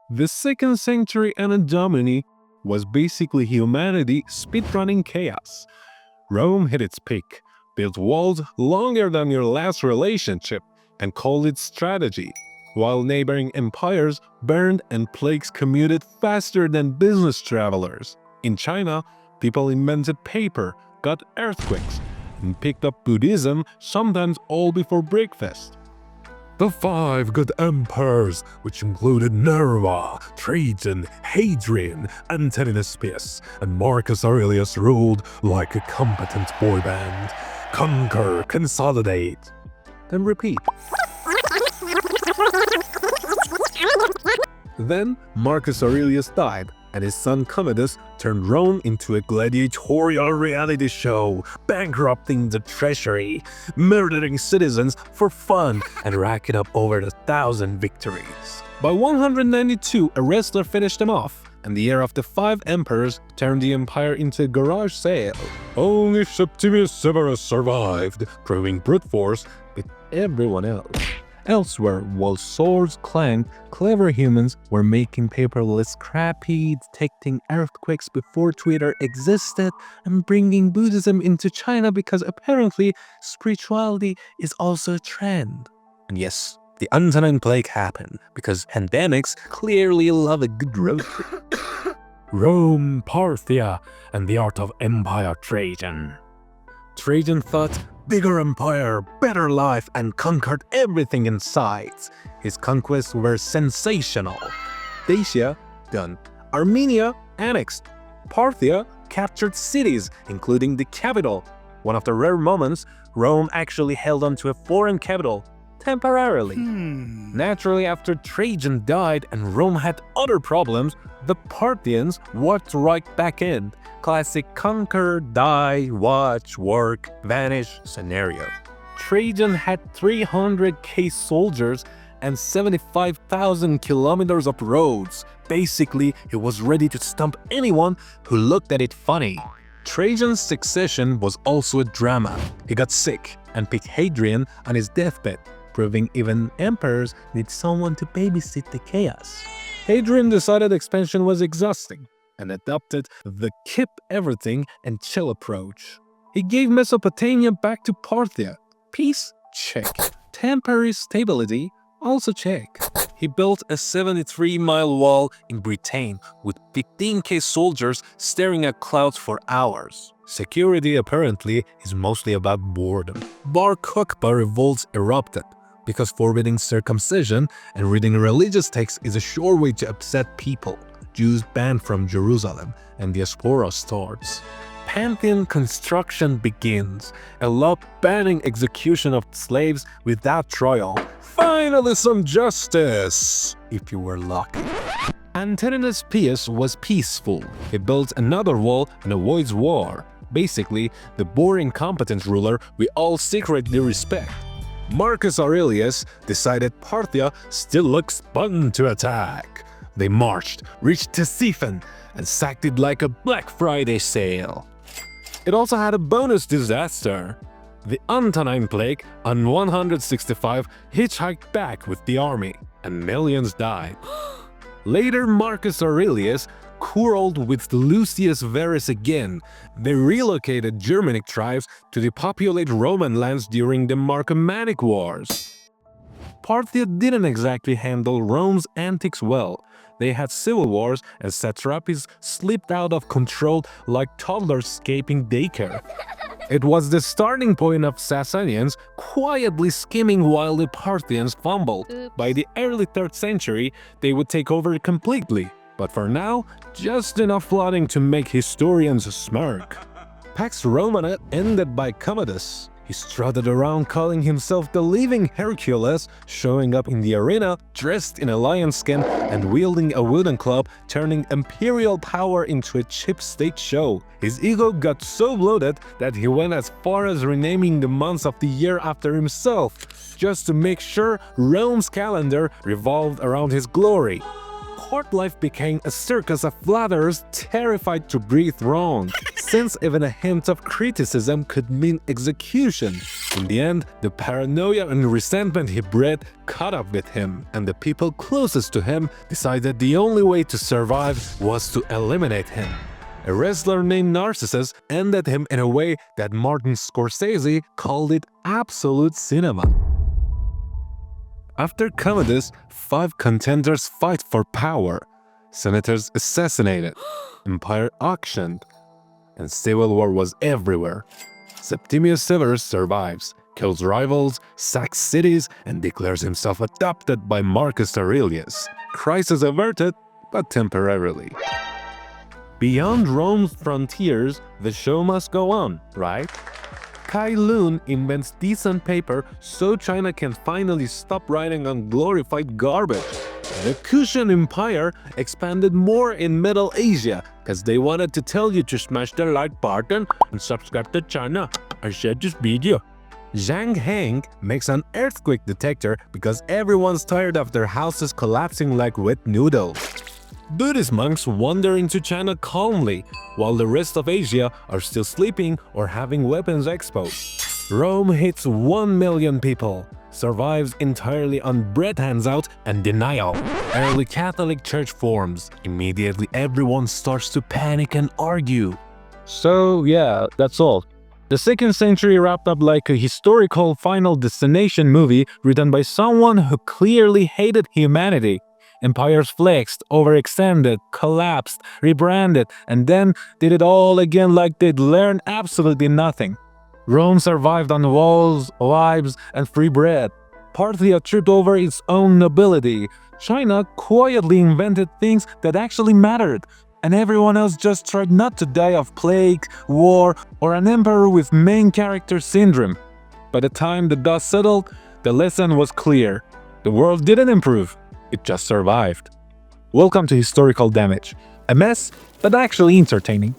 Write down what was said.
The 2nd century Anno Domini was basically humanity speedrunning chaos. Rome hit its peak, built walls longer than your last relationship, and called it strategy, while neighboring empires burned and plagues commuted faster than business travelers. In China, people invented paper, got earthquakes, and picked up Buddhism sometimes all before breakfast. The 5 good emperors, which included Nerva, Trajan, Hadrian, Antoninus Pius, and Marcus Aurelius, ruled like a competent boy band. Conquer, consolidate, then repeat. Then Marcus Aurelius died, and his son Commodus turned Rome into a gladiatorial reality show, bankrupting the treasury, murdering citizens for fun, and racking up over 1,000 victories. By 192, a wrestler finished him off, and the era of the 5 emperors turned the empire into a garage sale. Only Septimius Severus survived, proving brute force with everyone else. Elsewhere, while swords clanged, clever humans were making paper less scrappy, detecting earthquakes before Twitter existed, and bringing Buddhism into China because apparently spirituality is also a trend. And yes, the Antonine Plague happened because pandemics clearly love a good road trip. Rome, Parthia, and the art of empire Trajan. Trajan thought, bigger empire, better life, and conquered everything in sight. His conquests were sensational. Dacia, done. Armenia, annexed. Parthia captured cities, including the capital. One of the rare moments, Rome actually held on to a foreign capital, temporarily. Naturally, after Trajan died and Rome had other problems, the Parthians walked right back in. Classic conquer, die, watch, work, vanish scenario. Trajan had 300,000 soldiers and 75,000 kilometers of roads. Basically, he was ready to stump anyone who looked at it funny. Trajan's succession was also a drama. He got sick and picked Hadrian on his deathbed, proving even emperors need someone to babysit the chaos. Hadrian decided expansion was exhausting and adopted the keep everything and chill approach. He gave Mesopotamia back to Parthia. Peace? Check. Temporary stability? Also check. He built a 73-mile wall in Britain with 15,000 soldiers staring at clouds for hours. Security apparently is mostly about boredom. Bar Kokhba revolts erupted because forbidding circumcision and reading religious texts is a sure way to upset people. Jews banned from Jerusalem, and diaspora starts. Pantheon construction begins, a law banning execution of slaves without trial. Finally some justice, if you were lucky. Antoninus Pius was peaceful. He built another wall and avoids war. Basically, the boring competent ruler we all secretly respect. Marcus Aurelius decided Parthia still looks fun to attack. They marched, reached Ctesiphon, and sacked it like a Black Friday sale. It also had a bonus disaster. The Antonine Plague on 165 hitchhiked back with the army, and millions died. Later, Marcus Aurelius quarreled with Lucius Verus again. They relocated Germanic tribes to depopulate Roman lands during the Marcomannic Wars. Parthia didn't exactly handle Rome's antics well. They had civil wars and satrapies slipped out of control like toddlers escaping daycare. It was the starting point of Sasanians quietly skimming while the Parthians fumbled. By the early 3rd century, they would take over completely. But for now, just enough flooding to make historians smirk. Pax Romana ended by Commodus. He strutted around calling himself the living Hercules, showing up in the arena dressed in a lion skin and wielding a wooden club, turning imperial power into a cheap stage show. His ego got so bloated that he went as far as renaming the months of the year after himself, just to make sure Rome's calendar revolved around his glory. court life became a circus of flatterers terrified to breathe wrong, since even a hint of criticism could mean execution. In the end, the paranoia and resentment he bred caught up with him, and the people closest to him decided the only way to survive was to eliminate him. A wrestler named Narcissus ended him in a way that Martin Scorsese called it absolute cinema. After Commodus, 5 contenders fight for power. Senators assassinated, empire auctioned, and civil war was everywhere. Septimius Severus survives, kills rivals, sacks cities, and declares himself adopted by Marcus Aurelius. Crisis averted, but temporarily. Beyond Rome's frontiers, the show must go on, right? Kai Lun invents decent paper so China can finally stop writing on glorified garbage. The Kushan Empire expanded more in Middle Asia because they wanted to tell you to smash the like button and subscribe to channel and share this video. Zhang Heng makes an earthquake detector because everyone's tired of their houses collapsing like wet noodles. Buddhist monks wander into China calmly, while the rest of Asia are still sleeping or having weapons exposed. Rome hits 1 million people, survives entirely on bread hands out and denial. Early Catholic Church forms. Immediately everyone starts to panic and argue. So yeah, that's all. The 2nd century wrapped up like a historical Final Destination movie written by someone who clearly hated humanity. Empires flexed, overextended, collapsed, rebranded, and then did it all again like they'd learned absolutely nothing. Rome survived on walls, wives, and free bread, partly a trip over its own nobility. China quietly invented things that actually mattered, and everyone else just tried not to die of plague, war, or an emperor with main character syndrome. By the time the dust settled, the lesson was clear. The world didn't improve. It just survived. Welcome to Historical Damage. A mess, but actually entertaining.